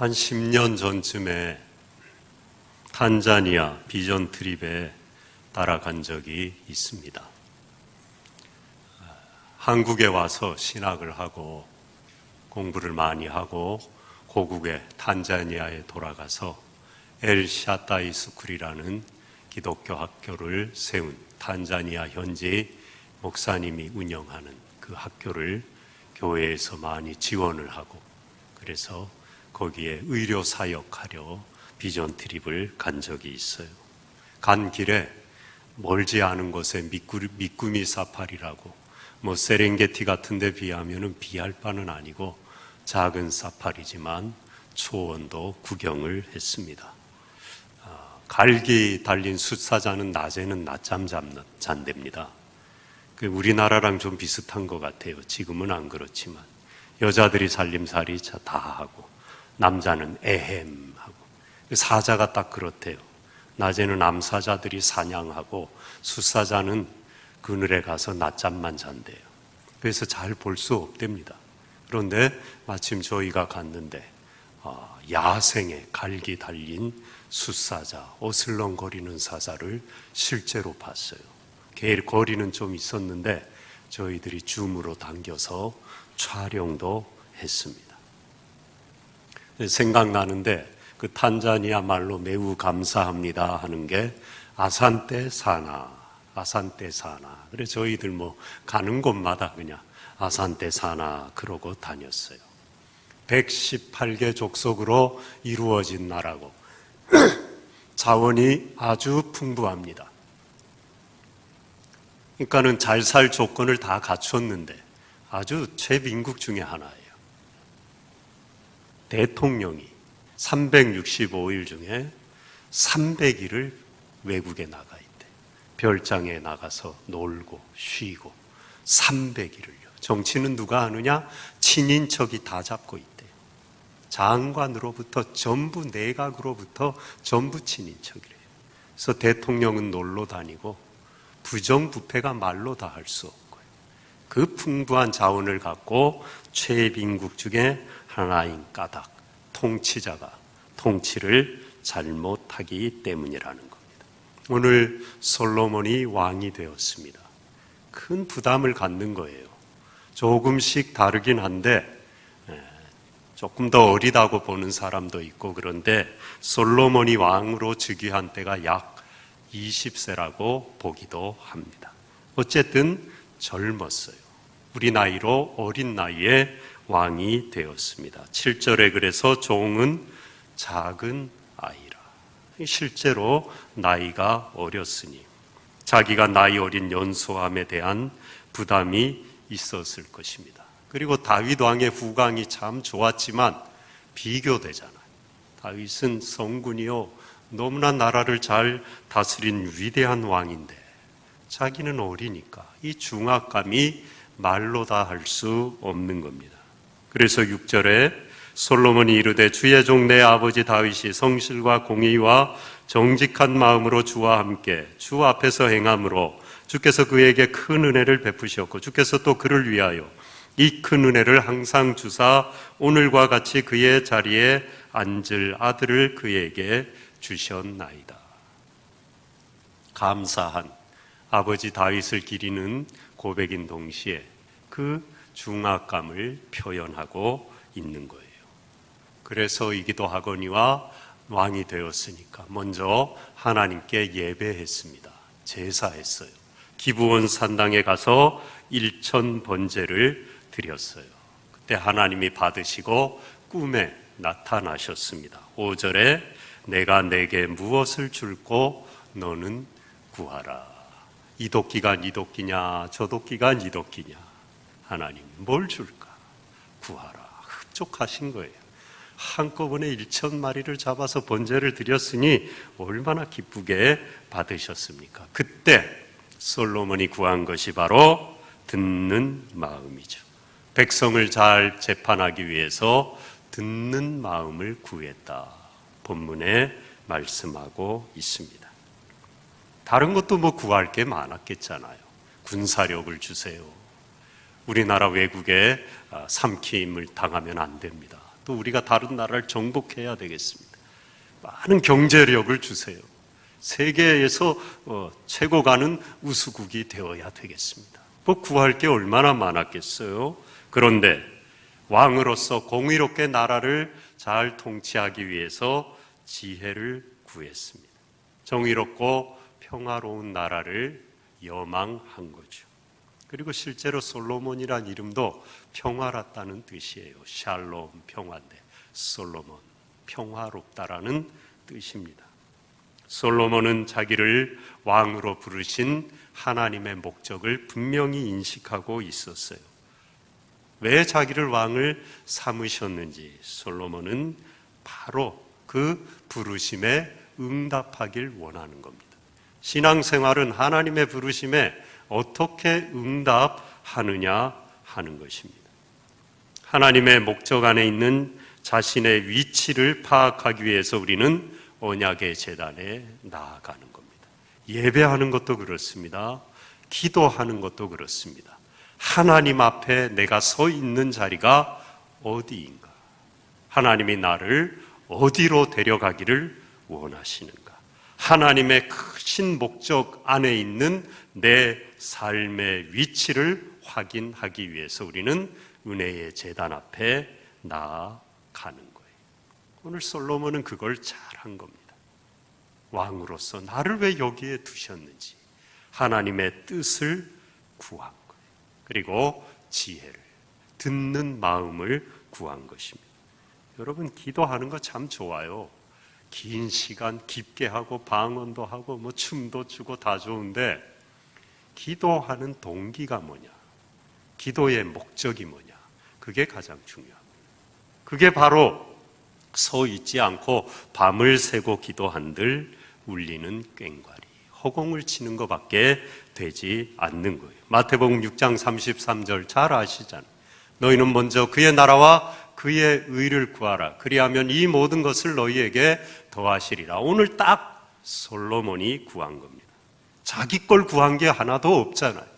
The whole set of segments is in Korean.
한 10년 전쯤에 탄자니아 비전 트립에 따라간 적이 있습니다. 한국에 와서 신학을 하고 공부를 많이 하고 고국의 탄자니아에 돌아가서 엘 샤다이 스쿨이라는 기독교 학교를 세운 탄자니아 현지 목사님이 운영하는 그 학교를 교회에서 많이 지원을 하고, 그래서 거기에 의료 사역하려 비전 트립을 간 적이 있어요. 간 길에 멀지 않은 곳에 미꾸미 사파리라고, 세렝게티 같은 데 비하면 비할 바는 아니고 작은 사파리지만 초원도 구경을 했습니다. 갈기 달린 숫사자는 낮에는 낮잠 잔답니다. 우리나라랑 좀 비슷한 것 같아요. 지금은 안 그렇지만 여자들이 살림살이 다 하고 남자는 에헴하고, 사자가 딱 그렇대요. 낮에는 암사자들이 사냥하고 숫사자는 그늘에 가서 낮잠만 잔대요. 그래서 잘 볼 수 없답니다. 그런데 마침 저희가 갔는데 야생의 갈기 달린 숫사자, 어슬렁거리는 사자를 실제로 봤어요. 거리는 좀 있었는데 저희들이 줌으로 당겨서 촬영도 했습니다. 생각나는데 그 탄자니아 말로 매우 감사합니다 하는 게 아산테 사나. 그래서 저희들 가는 곳마다 그냥 아산테 사나 그러고 다녔어요. 118개 족속으로 이루어진 나라고 자원이 아주 풍부합니다. 그러니까는 잘 살 조건을 다 갖췄는데 아주 최빈국 중에 하나예요. 대통령이 365일 중에 300일을 외국에 나가 있대. 별장에 나가서 놀고 쉬고 300일을요. 정치는 누가 하느냐? 친인척이 다 잡고 있대요. 장관으로부터 전부, 내각으로부터 전부 친인척이래요. 그래서 대통령은 놀러 다니고 부정부패가 말로 다 할 수 없고요. 그 풍부한 자원을 갖고 최빈국 중에 하나인 까닭, 통치자가 통치를 잘못하기 때문이라는 겁니다. 오늘 솔로몬이 왕이 되었습니다. 큰 부담을 갖는 거예요. 조금씩 다르긴 한데 조금 더 어리다고 보는 사람도 있고, 그런데 솔로몬이 왕으로 즉위한 때가 약 20세라고 보기도 합니다. 어쨌든 젊었어요. 우리 나이로 어린 나이에 왕이 되었습니다. 7절에 그래서 종은 작은 아이라. 실제로 나이가 어렸으니 자기가 나이 어린 연소함에 대한 부담이 있었을 것입니다. 그리고 다윗 왕의 후광이 참 좋았지만 비교되잖아요. 다윗은 성군이요 너무나 나라를 잘 다스린 위대한 왕인데 자기는 어리니까 이 중압감이 말로 다 할 수 없는 겁니다. 그래서 6절에 솔로몬이 이르되 주의 종 내 아버지 다윗이 성실과 공의와 정직한 마음으로 주와 함께 주 앞에서 행함으로 주께서 그에게 큰 은혜를 베푸셨고 주께서 또 그를 위하여 이 큰 은혜를 항상 주사 오늘과 같이 그의 자리에 앉을 아들을 그에게 주셨나이다. 감사한 아버지 다윗을 기리는 고백인 동시에 그 중압감을 표현하고 있는 거예요. 그래서이기도 하거니와 왕이 되었으니까 먼저 하나님께 예배했습니다. 제사했어요. 기브온 산당에 가서 1천 번제를 드렸어요. 그때 하나님이 받으시고 꿈에 나타나셨습니다. 5절에 내가 내게 무엇을 줄고 너는 구하라. 이 도끼가 네 도끼냐 저 도끼가 네 도끼냐. 하나님 뭘 줄까? 구하라. 흡족하신 거예요. 한꺼번에 1,000마리를 잡아서 번제를 드렸으니 얼마나 기쁘게 받으셨습니까? 그때 솔로몬이 구한 것이 바로 듣는 마음이죠. 백성을 잘 재판하기 위해서 듣는 마음을 구했다. 본문에 말씀하고 있습니다. 다른 것도 구할 게 많았겠잖아요. 군사력을 주세요. 우리나라 외국에 삼킴을 당하면 안 됩니다. 또 우리가 다른 나라를 정복해야 되겠습니다. 많은 경제력을 주세요. 세계에서 최고 가는 우수국이 되어야 되겠습니다. 뭐 구할 게 얼마나 많았겠어요. 그런데 왕으로서 공의롭게 나라를 잘 통치하기 위해서 지혜를 구했습니다. 정의롭고 평화로운 나라를 여망한 거죠. 그리고 실제로 솔로몬이란 이름도 평화롭다는 뜻이에요. 샬롬, 평화인데 솔로몬, 평화롭다라는 뜻입니다. 솔로몬은 자기를 왕으로 부르신 하나님의 목적을 분명히 인식하고 있었어요. 왜 자기를 왕을 삼으셨는지 솔로몬은 바로 그 부르심에 응답하길 원하는 겁니다. 신앙생활은 하나님의 부르심에 어떻게 응답하느냐 하는 것입니다. 하나님의 목적 안에 있는 자신의 위치를 파악하기 위해서 우리는 언약의 제단에 나아가는 겁니다. 예배하는 것도 그렇습니다. 기도하는 것도 그렇습니다. 하나님 앞에 내가 서 있는 자리가 어디인가? 하나님이 나를 어디로 데려가기를 원하시는가? 하나님의 크신 목적 안에 있는 내 삶의 위치를 확인하기 위해서 우리는 은혜의 제단 앞에 나아가는 거예요. 오늘 솔로몬은 그걸 잘한 겁니다. 왕으로서 나를 왜 여기에 두셨는지 하나님의 뜻을 구한 거예요. 그리고 지혜를, 듣는 마음을 구한 것입니다. 여러분, 기도하는 거 참 좋아요. 긴 시간 깊게 하고 방언도 하고 뭐 춤도 추고 다 좋은데 기도하는 동기가 뭐냐? 기도의 목적이 뭐냐? 그게 가장 중요합니다. 그게 바로 서 있지 않고 밤을 새고 기도한들 울리는 꽹과리, 허공을 치는 것밖에 되지 않는 거예요. 마태복음 6장 33절 잘 아시잖아요. 너희는 먼저 그의 나라와 그의 의를 구하라. 그리하면 이 모든 것을 너희에게 더하시리라. 오늘 딱 솔로몬이 구한 겁니다. 자기 걸 구한 게 하나도 없잖아요.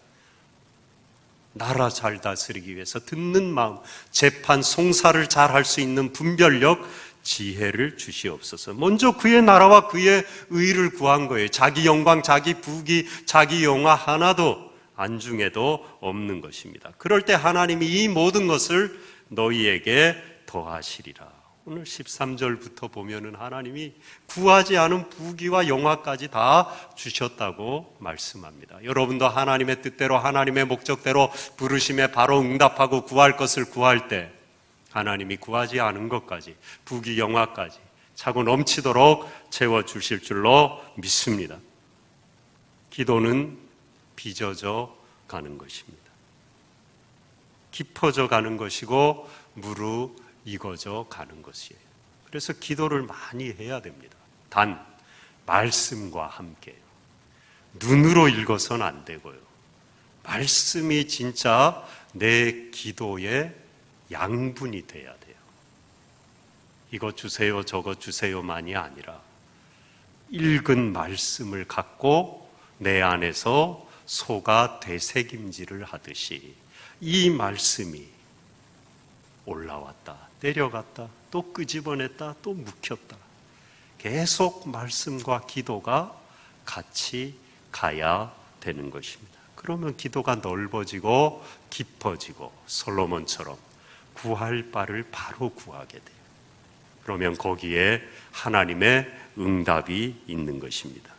나라 잘 다스리기 위해서 듣는 마음, 재판, 송사를 잘 할 수 있는 분별력, 지혜를 주시옵소서. 먼저 그의 나라와 그의 의를 구한 거예요. 자기 영광, 자기 부귀, 자기 영화 하나도 안중에도 없는 것입니다. 그럴 때 하나님이 이 모든 것을 너희에게 더하시리라. 오늘 13절부터 보면은 하나님이 구하지 않은 부귀와 영화까지 다 주셨다고 말씀합니다. 여러분도 하나님의 뜻대로 하나님의 목적대로 부르심에 바로 응답하고 구할 것을 구할 때 하나님이 구하지 않은 것까지 부귀 영화까지 차고 넘치도록 채워주실 줄로 믿습니다. 기도는 빚어져 가는 것입니다. 깊어져 가는 것이고 무르익어져 가는 것이에요. 그래서 기도를 많이 해야 됩니다. 단 말씀과 함께 눈으로 읽어서는 안 되고요. 말씀이 진짜 내 기도의 양분이 돼야 돼요. 이거 주세요, 저거 주세요만이 아니라 읽은 말씀을 갖고 내 안에서 소가 되새김질을 하듯이 이 말씀이 올라왔다, 내려갔다, 또 끄집어냈다, 또 묵혔다. 계속 말씀과 기도가 같이 가야 되는 것입니다. 그러면 기도가 넓어지고 깊어지고 솔로몬처럼 구할 바를 바로 구하게 돼요. 그러면 거기에 하나님의 응답이 있는 것입니다.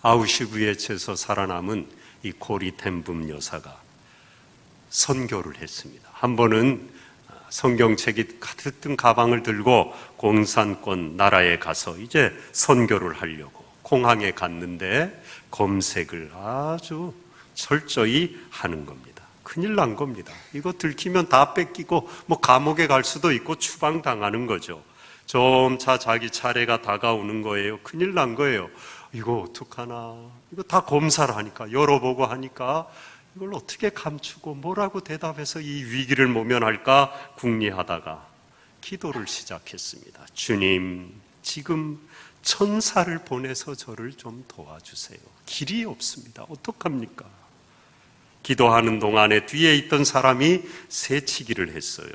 아우슈비츠에서 살아남은 이 코리 텐붐 여사가 선교를 했습니다. 한 번은 성경책이 가득 든 가방을 들고 공산권 나라에 가서 이제 선교를 하려고 공항에 갔는데 검색을 아주 철저히 하는 겁니다. 큰일 난 겁니다. 이거 들키면 다 뺏기고 뭐 감옥에 갈 수도 있고 추방당하는 거죠. 점차 자기 차례가 다가오는 거예요. 큰일 난 거예요. 이거 어떡하나. 이거 다 검사를 하니까, 열어보고 하니까 이걸 어떻게 감추고 뭐라고 대답해서 이 위기를 모면할까 궁리하다가 기도를 시작했습니다. 주님, 지금 천사를 보내서 저를 좀 도와주세요. 길이 없습니다. 어떡합니까? 기도하는 동안에 뒤에 있던 사람이 새치기를 했어요.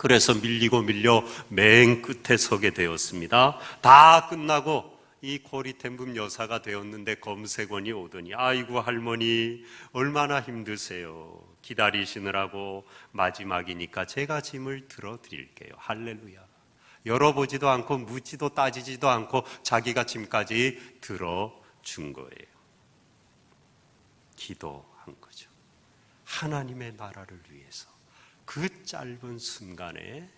그래서 밀리고 밀려 맨 끝에 서게 되었습니다. 다 끝나고 이 고리템분 여사가 되었는데 검색원이 오더니 아이고 할머니 얼마나 힘드세요. 기다리시느라고 마지막이니까 제가 짐을 들어드릴게요. 할렐루야. 열어보지도 않고 묻지도 따지지도 않고 자기가 짐까지 들어준 거예요. 기도한 거죠. 하나님의 나라를 위해서 그 짧은 순간에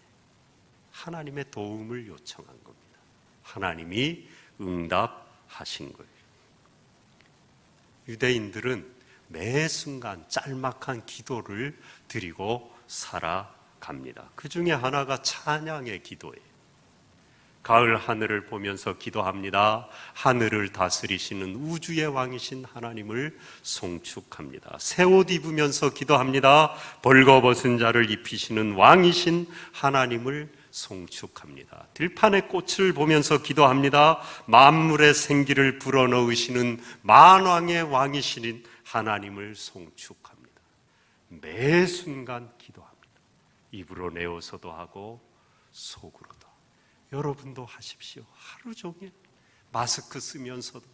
하나님의 도움을 요청한 겁니다. 하나님이 응답하신 거예요. 유대인들은 매 순간 짤막한 기도를 드리고 살아갑니다. 그 중에 하나가 찬양의 기도예요. 가을 하늘을 보면서 기도합니다. 하늘을 다스리시는 우주의 왕이신 하나님을 송축합니다. 새 옷 입으면서 기도합니다. 벌거벗은 자를 입히시는 왕이신 하나님을 송축합니다. 들판의 꽃을 보면서 기도합니다. 만물의 생기를 불어넣으시는 만왕의 왕이신 하나님을 송축합니다. 매 순간 기도합니다. 입으로 내어서도 하고 속으로도. 여러분도 하십시오. 하루 종일 마스크 쓰면서도.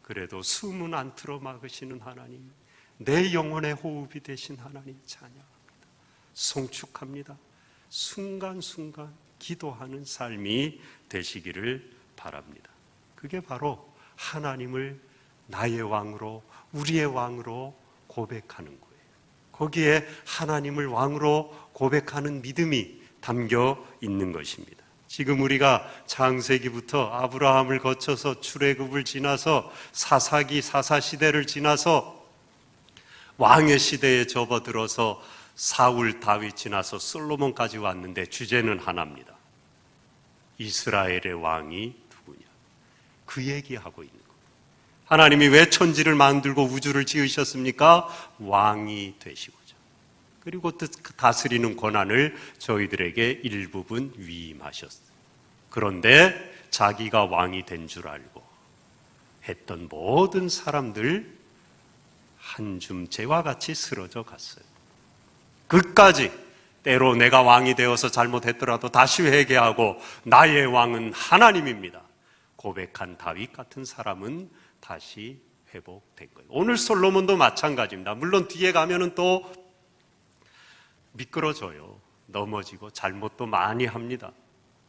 그래도 숨은 안 틀어막으시는 하나님, 내 영혼의 호흡이 되신 하나님 찬양합니다. 송축합니다. 순간순간 기도하는 삶이 되시기를 바랍니다. 그게 바로 하나님을 나의 왕으로, 우리의 왕으로 고백하는 거예요. 거기에 하나님을 왕으로 고백하는 믿음이 담겨 있는 것입니다. 지금 우리가 창세기부터 아브라함을 거쳐서 출애굽을 지나서 사사기, 사사시대를 지나서 왕의 시대에 접어들어서 사울, 다윗 지나서 솔로몬까지 왔는데 주제는 하나입니다. 이스라엘의 왕이 누구냐? 그 얘기하고 있는 거예요. 하나님이 왜 천지를 만들고 우주를 지으셨습니까? 왕이 되시고자. 그리고 다스리는 권한을 저희들에게 일부분 위임하셨어요. 그런데 자기가 왕이 된 줄 알고 했던 모든 사람들 한 줌재와 같이 쓰러져 갔어요. 끝까지 때로 내가 왕이 되어서 잘못했더라도 다시 회개하고 나의 왕은 하나님입니다. 고백한 다윗 같은 사람은 다시 회복된 거예요. 오늘 솔로몬도 마찬가지입니다. 물론 뒤에 가면은 또 미끄러져요. 넘어지고 잘못도 많이 합니다.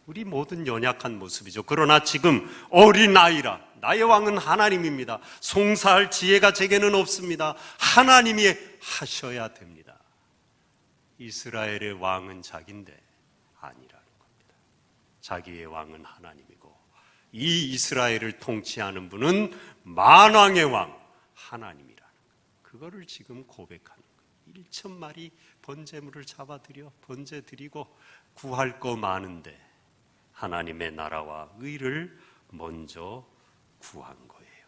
우리 모든 연약한 모습이죠. 그러나 지금 어린아이라 나의 왕은 하나님입니다. 송사할 지혜가 제게는 없습니다. 하나님이 하셔야 됩니다. 이스라엘의 왕은 자기인데 아니라는 겁니다. 자기의 왕은 하나님이고 이 이스라엘을 통치하는 분은 만왕의 왕 하나님이라는 거예요. 그거를 지금 고백하는 거예요. 1,000마리 번제물을 잡아들여 번제 드리고 구할 거 많은데 하나님의 나라와 의를 먼저 구한 거예요.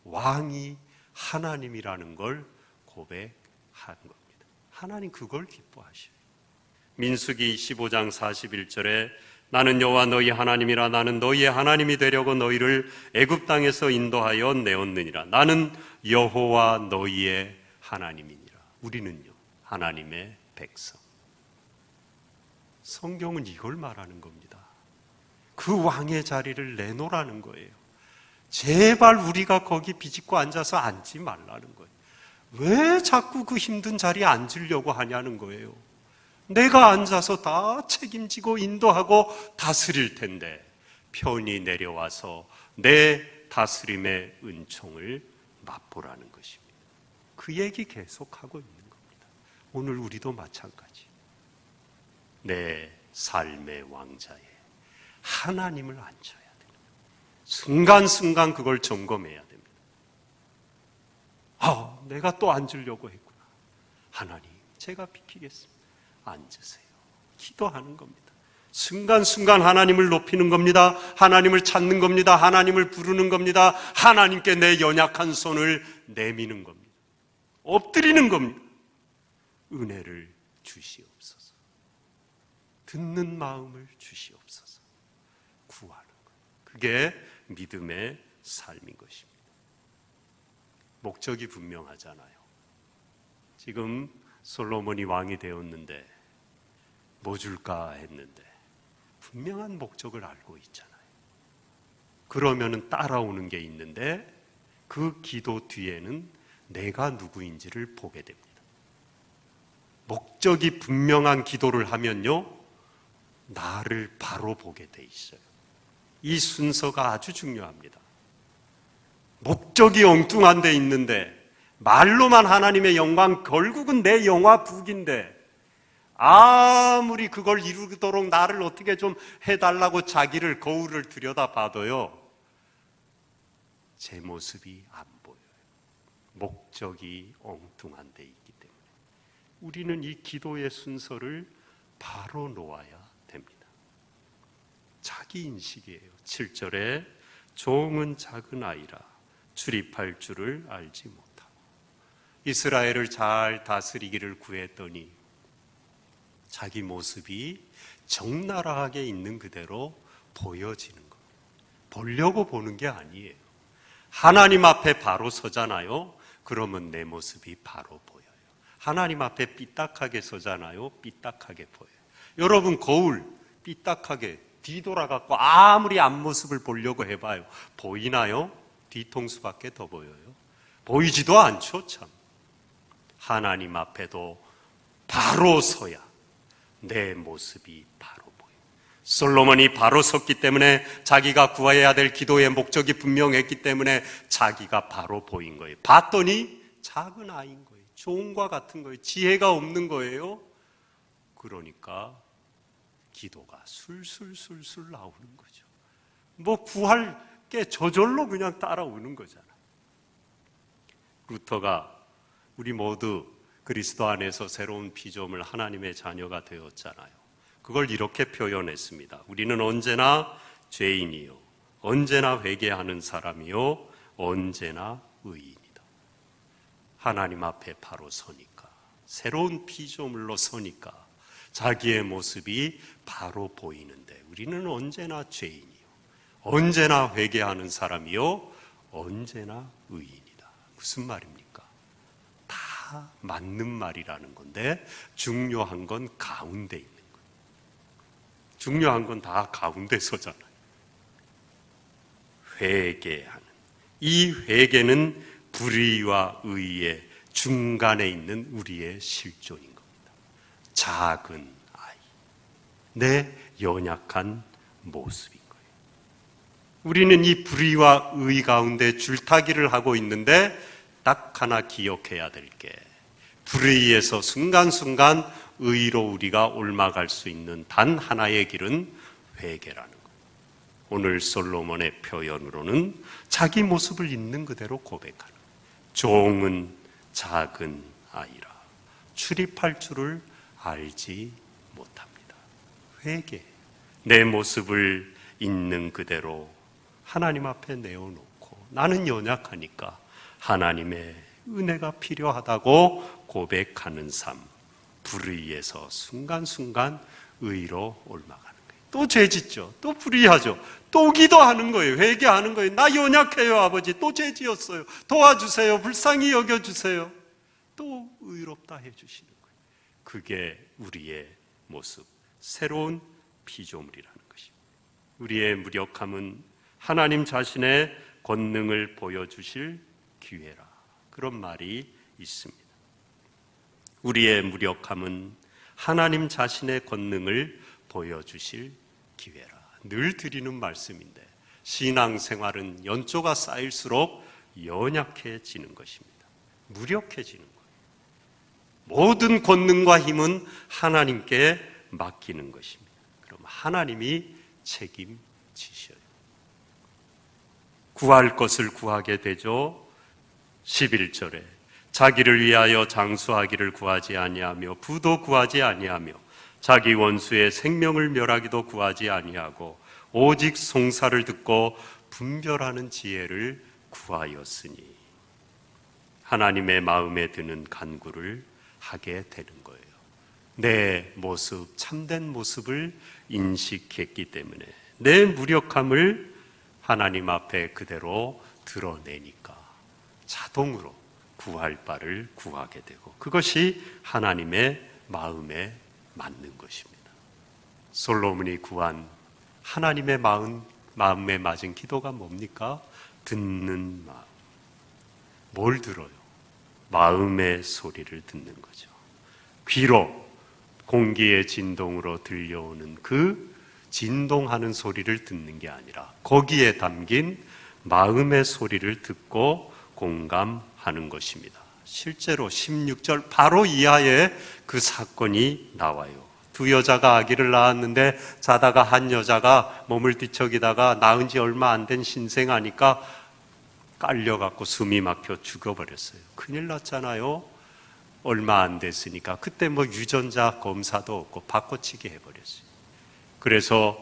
왕이 하나님이라는 걸 고백한 겁니다. 하나님 그걸 기뻐하셔요. 민수기 15장 41절에 나는 여호와 너희 하나님이라. 나는 너희의 하나님이 되려고 너희를 애굽 땅에서 인도하여 내었느니라. 나는 여호와 너희의 하나님이니라. 우리는요 하나님의 백성. 성경은 이걸 말하는 겁니다. 그 왕의 자리를 내놓으라는 거예요. 제발 우리가 거기 비집고 앉아서 앉지 말라는 거예요. 왜 자꾸 그 힘든 자리에 앉으려고 하냐는 거예요. 내가 앉아서 다 책임지고 인도하고 다스릴 텐데 편히 내려와서 내 다스림의 은총을 맛보라는 것입니다. 그 얘기 계속하고 있는 겁니다. 오늘 우리도 마찬가지. 내 삶의 왕자에 하나님을 앉혀야 됩니다. 순간순간 그걸 점검해야 됩니다. 내가 또 앉으려고 했구나. 하나님, 제가 비키겠습니다. 앉으세요. 기도하는 겁니다. 순간순간 하나님을 높이는 겁니다. 하나님을 찾는 겁니다. 하나님을 부르는 겁니다. 하나님께 내 연약한 손을 내미는 겁니다. 엎드리는 겁니다. 은혜를 주시옵소서. 듣는 마음을 주시옵소서. 구하는 것. 그게 믿음의 삶인 것입니다. 목적이 분명하잖아요. 지금 솔로몬이 왕이 되었는데 뭐 줄까 했는데 분명한 목적을 알고 있잖아요. 그러면은 따라오는 게 있는데 그 기도 뒤에는 내가 누구인지를 보게 됩니다. 목적이 분명한 기도를 하면요, 나를 바로 보게 돼 있어요. 이 순서가 아주 중요합니다. 목적이 엉뚱한 데 있는데 말로만 하나님의 영광, 결국은 내 영화 북인데 아무리 그걸 이루도록 나를 어떻게 좀 해달라고 자기를 거울을 들여다봐도요, 제 모습이 안 보여요. 목적이 엉뚱한 데 있기 때문에 우리는 이 기도의 순서를 바로 놓아야 됩니다. 자기 인식이에요. 7절에 종은 작은 아이라 출입할 줄을 알지 못하고. 이스라엘을 잘 다스리기를 구했더니 자기 모습이 적나라하게 있는 그대로 보여지는 겁니다. 보려고 보는 게 아니에요. 하나님 앞에 바로 서잖아요. 그러면 내 모습이 바로 보여요. 하나님 앞에 삐딱하게 서잖아요. 삐딱하게 보여요. 여러분 거울 삐딱하게 뒤돌아갖고 아무리 앞모습을 보려고 해봐요. 보이나요? 뒤통수밖에 더 보여요. 보이지도 않죠, 참. 하나님 앞에도 바로 서야 내 모습이 바로 보여요. 솔로몬이 바로 섰기 때문에 자기가 구해야 될 기도의 목적이 분명했기 때문에 자기가 바로 보인 거예요. 봤더니 작은 아이인 거예요. 종과 같은 거예요. 지혜가 없는 거예요. 그러니까 기도가 술술술술 나오는 거죠. 뭐 구할 게 저절로 그냥 따라오는 거잖아. 루터가 우리 모두 그리스도 안에서 새로운 피조물 하나님의 자녀가 되었잖아요. 그걸 이렇게 표현했습니다. 우리는 언제나 죄인이요, 언제나 회개하는 사람이요, 언제나 의인이다. 하나님 앞에 바로 서니까, 새로운 피조물로 서니까 자기의 모습이 바로 보이는데 우리는 언제나 죄인이요, 언제나 회개하는 사람이요, 언제나 의인이다. 무슨 말입니까? 다 맞는 말이라는 건데 중요한 건 가운데 있는 거예요. 중요한 건 다 가운데 서잖아요. 회개하는, 이 회개는 불의와 의의 중간에 있는 우리의 실존인 겁니다. 작은 아이, 내 연약한 모습인 거예요. 우리는 이 불의와 의 가운데 줄타기를 하고 있는데 딱 하나 기억해야 될 게, 불의에서 순간순간 의로 우리가 올라갈 수 있는 단 하나의 길은 회개라는 거예요. 오늘 솔로몬의 표현으로는 자기 모습을 있는 그대로 고백하는, 종은 작은 아이라 출입할 줄을 알지 못합니다. 회개, 내 모습을 있는 그대로 하나님 앞에 내어놓고 나는 연약하니까 하나님의 은혜가 필요하다고 고백하는 삶, 불의에서 순간순간 의로 올라가는 거예요. 또 죄짓죠. 또 불의하죠. 또 기도하는 거예요. 회개하는 거예요. 나 연약해요, 아버지. 또 죄지었어요. 도와주세요. 불쌍히 여겨주세요. 또 의롭다 해주시는 거예요. 그게 우리의 모습, 새로운 피조물이라는 것입니다. 우리의 무력함은 하나님 자신의 권능을 보여주실 기회라, 그런 말이 있습니다. 우리의 무력함은 하나님 자신의 권능을 보여주실 기회라, 늘 드리는 말씀인데 신앙생활은 연초가 쌓일수록 연약해지는 것입니다. 무력해지는 거예요. 모든 권능과 힘은 하나님께 맡기는 것입니다. 그럼 하나님이 책임지셔요. 구할 것을 구하게 되죠. 11절에 자기를 위하여 장수하기를 구하지 아니하며 부도 구하지 아니하며 자기 원수의 생명을 멸하기도 구하지 아니하고 오직 송사를 듣고 분별하는 지혜를 구하였으니, 하나님의 마음에 드는 간구를 하게 되는 거예요. 내 모습, 참된 모습을 인식했기 때문에 내 무력함을 하나님 앞에 그대로 드러내니까 자동으로 구할 바를 구하게 되고, 그것이 하나님의 마음에 맞는 것입니다. 솔로몬이 구한 하나님의 마음에 맞은 기도가 뭡니까? 듣는 마음. 뭘 들어요? 마음의 소리를 듣는 거죠. 귀로, 공기의 진동으로 들려오는 그 진동하는 소리를 듣는 게 아니라 거기에 담긴 마음의 소리를 듣고 공감하는 것입니다. 실제로 16절 바로 이하에 그 사건이 나와요. 두 여자가 아기를 낳았는데 자다가 한 여자가 몸을 뒤척이다가 낳은 지 얼마 안 된 신생아니까 깔려갖고 숨이 막혀 죽어버렸어요. 큰일 났잖아요. 얼마 안 됐으니까. 그때 뭐 유전자 검사도 없고 바꿔치기 해버렸어요. 그래서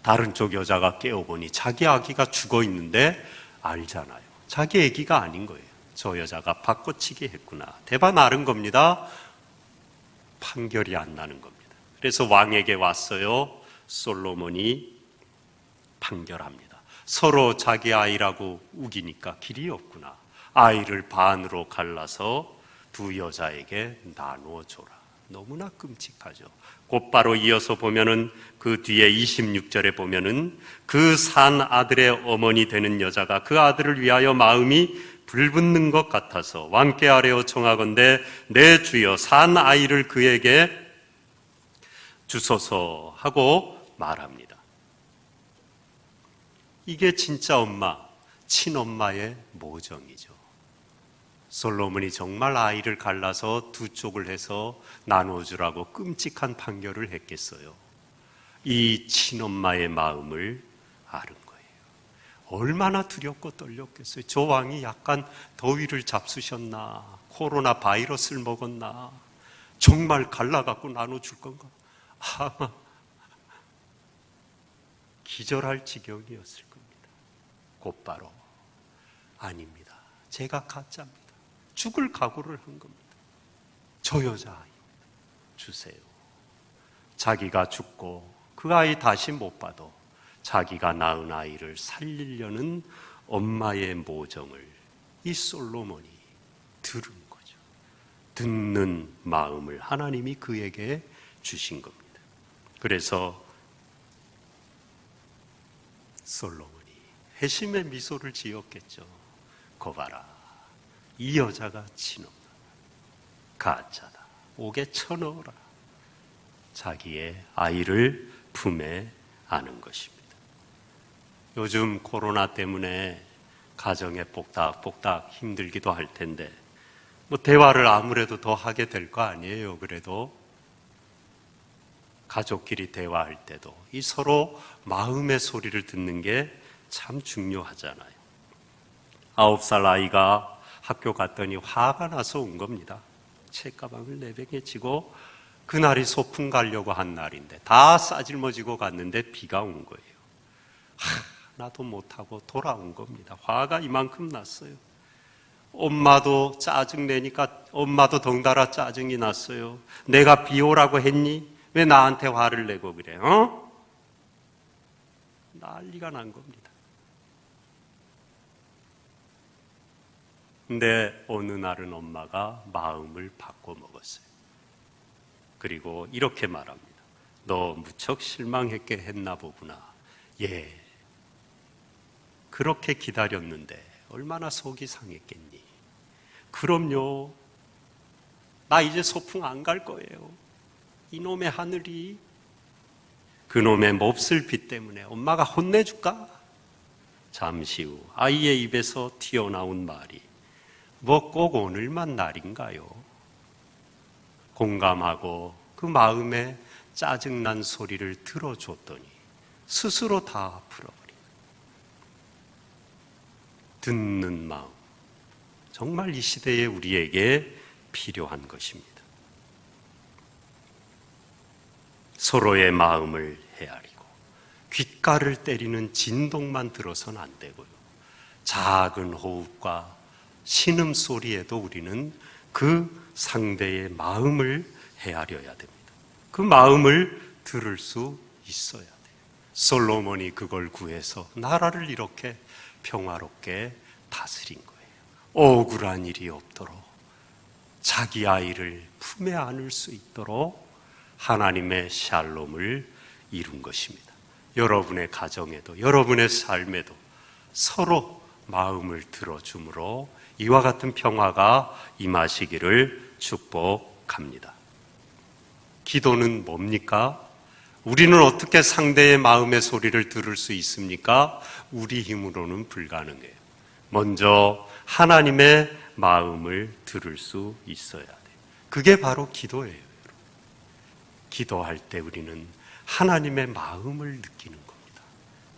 다른 쪽 여자가 깨어보니 자기 아기가 죽어 있는데 알잖아요. 자기 아기가 아닌 거예요. 저 여자가 바꿔치기 했구나. 대박 나른 겁니다. 판결이 안 나는 겁니다. 그래서 왕에게 왔어요. 솔로몬이 판결합니다. 서로 자기 아이라고 우기니까 길이 없구나. 아이를 반으로 갈라서 두 여자에게 나누어 줘라. 너무나 끔찍하죠. 곧바로 이어서 보면은 그 뒤에 26절에 보면은 그 산 아들의 어머니 되는 여자가 그 아들을 위하여 마음이 불붙는 것 같아서 왕께 아뢰어 청하건대 내 주여 산 아이를 그에게 주소서 하고 말합니다. 이게 진짜 엄마, 친엄마의 모정이죠. 솔로몬이 정말 아이를 갈라서 두 쪽을 해서 나눠주라고 끔찍한 판결을 했겠어요. 이 친엄마의 마음을 아는 거예요. 얼마나 두렵고 떨렸겠어요. 저 왕이 약간 더위를 잡수셨나, 코로나 바이러스를 먹었나, 정말 갈라갖고 나눠줄 건가? 아마 기절할 지경이었을 겁니다. 곧바로 아닙니다. 제가 가짜입니다. 죽을 각오를 한 겁니다. 저 여자아이 주세요. 자기가 죽고 그 아이 다시 못 봐도 자기가 낳은 아이를 살리려는 엄마의 모정을 이 솔로몬이 들은 거죠. 듣는 마음을 하나님이 그에게 주신 겁니다. 그래서 솔로몬이 회심의 미소를 지었겠죠. 거봐라, 이 여자가 친엄마, 가짜다. 옥에 쳐넣어라. 자기의 아이를 품에 안은 것입니다. 요즘 코로나 때문에 가정에 복닥복닥 힘들기도 할 텐데 뭐 대화를 아무래도 더 하게 될 거 아니에요. 그래도 가족끼리 대화할 때도 이 서로 마음의 소리를 듣는 게 참 중요하잖아요. 9살 아이가 학교 갔더니 화가 나서 온 겁니다. 책가방을 내팽개치고, 그날이 소풍 가려고 한 날인데 다 싸질머지고 갔는데 비가 온 거예요. 나도 못하고 돌아온 겁니다. 화가 이만큼 났어요. 엄마도 짜증내니까 엄마도 덩달아 짜증이 났어요. 내가 비 오라고 했니? 왜 나한테 화를 내고 그래? 난리가 난 겁니다. 근데 어느 날은 엄마가 마음을 바꿔 먹었어요. 그리고 이렇게 말합니다. 너 무척 실망했게 했나 보구나. 예, 그렇게 기다렸는데 얼마나 속이 상했겠니? 그럼요. 나 이제 소풍 안 갈 거예요. 이놈의 하늘이, 그놈의 몹쓸 비 때문에 엄마가 혼내줄까? 잠시 후 아이의 입에서 튀어나온 말이 뭐 꼭 오늘만 날인가요? 공감하고 그 마음에 짜증난 소리를 들어줬더니 스스로 다 풀어버린 거예요. 듣는 마음, 정말 이 시대에 우리에게 필요한 것입니다. 서로의 마음을 헤아리고 귓가를 때리는 진동만 들어서는 안 되고요. 작은 호흡과 신음소리에도 우리는 그 상대의 마음을 헤아려야 됩니다. 그 마음을 들을 수 있어야 돼요. 솔로몬이 그걸 구해서 나라를 이렇게 평화롭게 다스린 거예요. 억울한 일이 없도록 자기 아이를 품에 안을 수 있도록 하나님의 샬롬을 이룬 것입니다. 여러분의 가정에도 여러분의 삶에도 서로 마음을 들어줌으로 이와 같은 평화가 임하시기를 축복합니다. 기도는 뭡니까? 우리는 어떻게 상대의 마음의 소리를 들을 수 있습니까? 우리 힘으로는 불가능해요. 먼저 하나님의 마음을 들을 수 있어야 돼요. 그게 바로 기도예요. 여러분. 기도할 때 우리는 하나님의 마음을 느끼는 겁니다.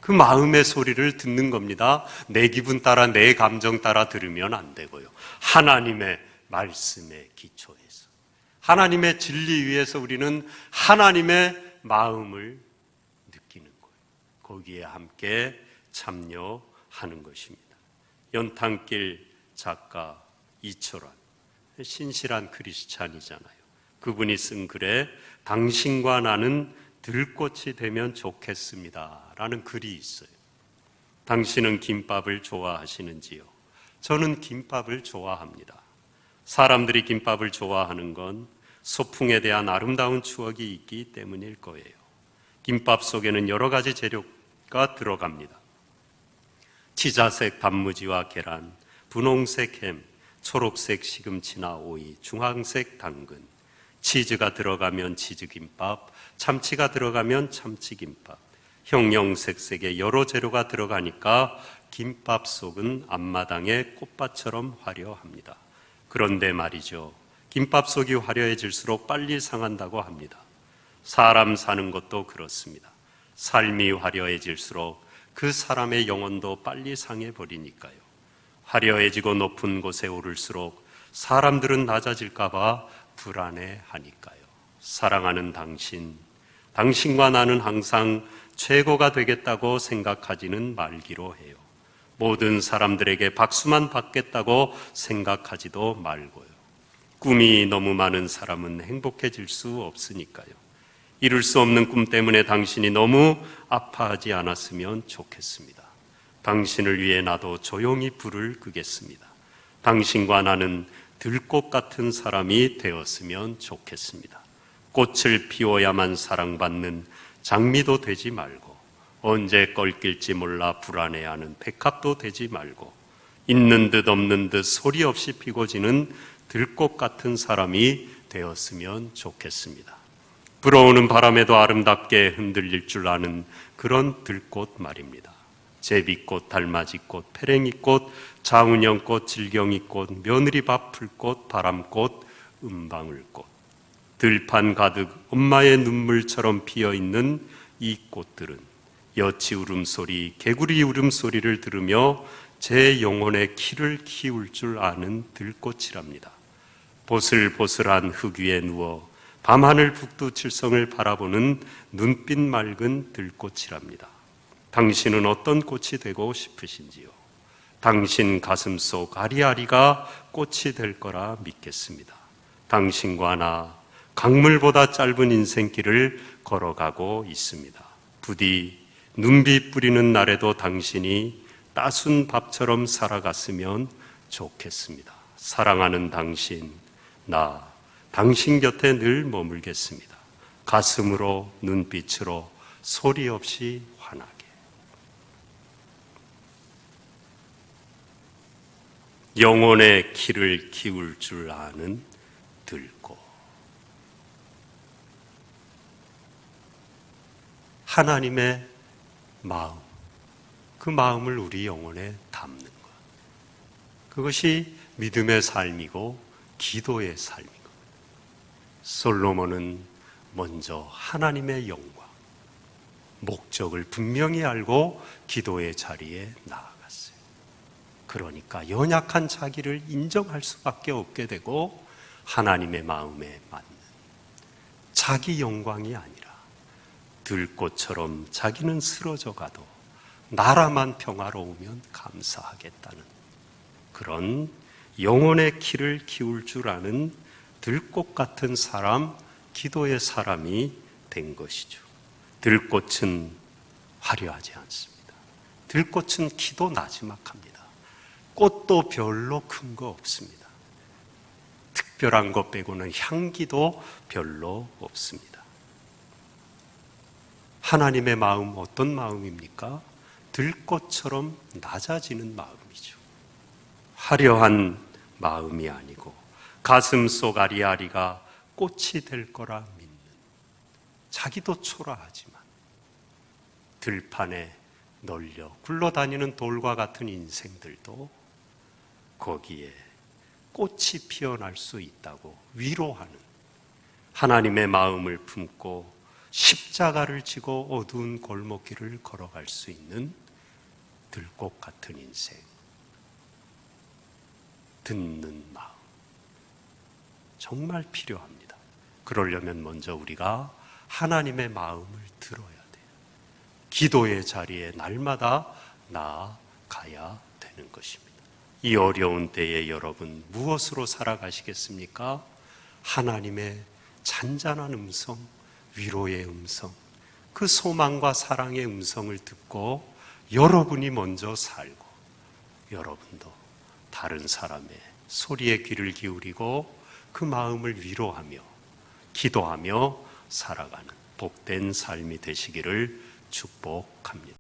그 마음의 소리를 듣는 겁니다. 내 기분 따라 내 감정 따라 들으면 안 되고요. 하나님의 말씀에 기초해서 하나님의 진리 위에서 우리는 하나님의 마음을 느끼는 거예요. 거기에 함께 참여하는 것입니다. 연탄길 작가 이철환, 신실한 크리스찬이잖아요. 그분이 쓴 글에 당신과 나는 들꽃이 되면 좋겠습니다 라는 글이 있어요. 당신은 김밥을 좋아하시는지요? 저는 김밥을 좋아합니다. 사람들이 김밥을 좋아하는 건 소풍에 대한 아름다운 추억이 있기 때문일 거예요. 김밥 속에는 여러 가지 재료가 들어갑니다. 치자색 단무지와 계란, 분홍색 햄, 초록색 시금치나 오이, 주황색 당근, 치즈가 들어가면 치즈김밥, 참치가 들어가면 참치김밥, 형형색색의 여러 재료가 들어가니까 김밥 속은 앞마당의 꽃밭처럼 화려합니다. 그런데 말이죠, 김밥 속이 화려해질수록 빨리 상한다고 합니다. 사람 사는 것도 그렇습니다. 삶이 화려해질수록 그 사람의 영혼도 빨리 상해버리니까요. 화려해지고 높은 곳에 오를수록 사람들은 낮아질까 봐 불안해하니까요. 사랑하는 당신과 나는 항상 최고가 되겠다고 생각하지는 말기로 해요. 모든 사람들에게 박수만 받겠다고 생각하지도 말고요. 꿈이 너무 많은 사람은 행복해질 수 없으니까요. 이룰 수 없는 꿈 때문에 당신이 너무 아파하지 않았으면 좋겠습니다. 당신을 위해 나도 조용히 불을 끄겠습니다. 당신과 나는 들꽃 같은 사람이 되었으면 좋겠습니다. 꽃을 피워야만 사랑받는 장미도 되지 말고, 언제 꺾일지 몰라 불안해하는 백합도 되지 말고, 있는 듯 없는 듯 소리 없이 피고 지는 들꽃 같은 사람이 되었으면 좋겠습니다. 불어오는 바람에도 아름답게 흔들릴 줄 아는 그런 들꽃 말입니다. 제비꽃, 달맞이꽃, 페랭이꽃, 자운형꽃, 질경이꽃, 며느리밥 풀꽃, 바람꽃, 은방울꽃. 들판 가득 엄마의 눈물처럼 피어있는 이 꽃들은 여치 울음소리, 개구리 울음소리를 들으며 제 영혼의 키를 키울 줄 아는 들꽃이랍니다. 보슬보슬한 흙 위에 누워 밤하늘 북두칠성을 바라보는 눈빛 맑은 들꽃이랍니다. 당신은 어떤 꽃이 되고 싶으신지요? 당신 가슴 속 아리아리가 꽃이 될 거라 믿겠습니다. 당신과 나 강물보다 짧은 인생길을 걸어가고 있습니다. 부디 눈비 뿌리는 날에도 당신이 따순 밥처럼 살아갔으면 좋겠습니다. 사랑하는 당신, 나 당신 곁에 늘 머물겠습니다. 가슴으로, 눈빛으로, 소리 없이 환하게. 영혼의 키를 키울 줄 아는 들꽃. 하나님의 마음, 그 마음을 우리 영혼에 담는 것. 그것이 믿음의 삶이고 기도의 삶이고. 솔로몬은 먼저 하나님의 영광, 목적을 분명히 알고 기도의 자리에 나아갔어요. 그러니까 연약한 자기를 인정할 수밖에 없게 되고 하나님의 마음에 맞는 자기 영광이 아니라 들꽃처럼 자기는 쓰러져 가도 나라만 평화로우면 감사하겠다는 그런 영혼의 키를 키울 줄 아는 들꽃 같은 사람, 기도의 사람이 된 것이죠. 들꽃은 화려하지 않습니다. 들꽃은 키도 나지막합니다. 꽃도 별로 큰 거 없습니다. 특별한 것 빼고는 향기도 별로 없습니다. 하나님의 마음 어떤 마음입니까? 들꽃처럼 낮아지는 마음이죠. 화려한 마음이 아니고 가슴 속 아리아리가 꽃이 될 거라 믿는, 자기도 초라하지만 들판에 널려 굴러다니는 돌과 같은 인생들도 거기에 꽃이 피어날 수 있다고 위로하는 하나님의 마음을 품고 십자가를 지고 어두운 골목길을 걸어갈 수 있는 들꽃 같은 인생, 듣는 마음 정말 필요합니다. 그러려면 먼저 우리가 하나님의 마음을 들어야 돼요. 기도의 자리에 날마다 나아가야 되는 것입니다. 이 어려운 때에 여러분 무엇으로 살아가시겠습니까? 하나님의 잔잔한 음성, 위로의 음성, 그 소망과 사랑의 음성을 듣고 여러분이 먼저 살고 여러분도 다른 사람의 소리에 귀를 기울이고 그 마음을 위로하며 기도하며 살아가는 복된 삶이 되시기를 축복합니다.